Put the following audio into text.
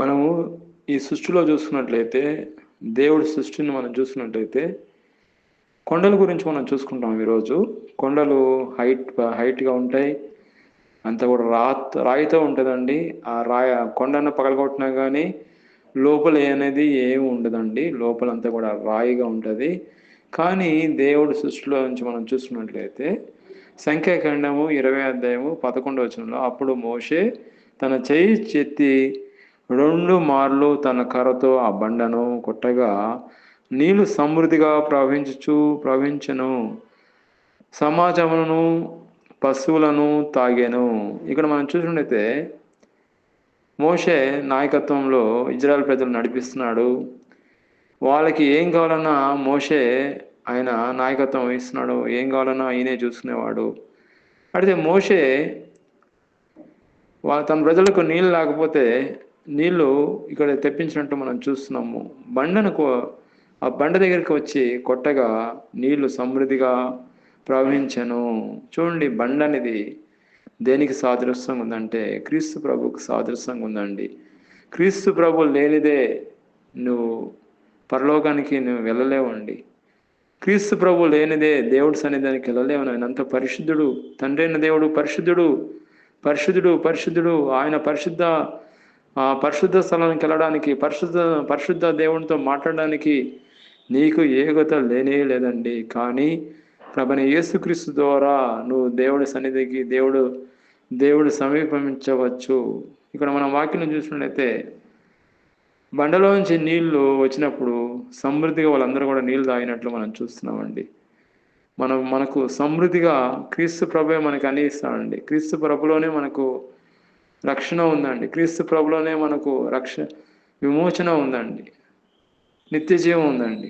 మనము ఈ సృష్టిలో చూసుకున్నట్లయితే, దేవుడి సృష్టిని మనం చూసుకున్నట్లయితే, కొండల గురించి మనం చూసుకుంటాం ఈరోజు. కొండలు హైట్‌గా ఉంటాయి. అంతా కూడా రాయితో ఉంటదండి. కొండను పగలగొట్టినా గానీ, లోపల అనేది ఏమి ఉండదండి. లోపలంతా కూడా రాయిగా ఉంటది. కానీ దేవుడి సృష్టిలో నుంచి మనం చూసుకున్నట్లయితే, సంఖ్యాకాండము 20 అధ్యాయము 11 వచనంలో అప్పుడు మోషే తన చెయ్యి ఎత్తి 2 మార్లు తన కర్రతో ఆ బండను కొట్టగా నీళ్లు సమృద్ధిగా ప్రవహించెను. సమాజమును పశువులను తాగెను. ఇక్కడ మనం చూసినట్లయితే మోషే నాయకత్వంలో ఇజ్రాయెల్ ప్రజలు నడిపిస్తున్నాడు. వాళ్ళకి ఏం కావాలన్నా మోషే ఆయన నాయకత్వం వహిస్తున్నాడు. ఏం కావాలన్నా ఆయనే చూసుకునేవాడు. అయితే మోషే తన ప్రజలకు నీళ్ళు లేకపోతే నీళ్లు ఇక్కడ తెప్పించినట్టు మనం చూస్తున్నాము. ఆ బండ దగ్గరికి వచ్చి కొట్టగా నీళ్లు సమృద్ధిగా ప్రవహించెను. చూడండి, బండ అనేది దేనికి సాదృశ్యంగా ఉందంటే క్రీస్తు ప్రభువుకు సాదృశ్యంగా ఉందండి. క్రీస్తు ప్రభు లేనిదే నువ్వు పరలోకానికి నువ్వు వెళ్ళలేవండి. క్రీస్తు ప్రభు లేనిదే దేవుడి సన్నిధానికి వెళ్ళలేవు. ఆయన అంత పరిశుద్ధుడు. తండ్రి అయిన దేవుడు పరిశుద్ధుడు, పరిశుద్ధుడు, పరిశుద్ధుడు. ఆయన పరిశుద్ధ స్థలానికి వెళ్ళడానికి, పరిశుద్ధ దేవునితో మాట్లాడడానికి నీకు ఏగత లేనే లేదండి. కానీ ప్రభువైన యేసుక్రీస్తు ద్వారా నువ్వు దేవుడి సన్నిధికి దేవుడు సమీపించవచ్చు. ఇక్కడ మనం వాక్యం చూసినట్లయితే బండలోంచి నీళ్లు వచ్చినప్పుడు సమృద్ధిగా వాళ్ళందరూ కూడా నీళ్లు తాగినట్లు మనం చూస్తున్నామండి. మనకు సమృద్ధిగా క్రీస్తు ప్రభువే మనకు అన్ని ఇస్తాడండి. క్రీస్తు ప్రభులోనే మనకు రక్షణ ఉందండి. క్రీస్తు ప్రభులోనే మనకు విమోచన ఉందండి. నిత్య జీవం ఉందండి.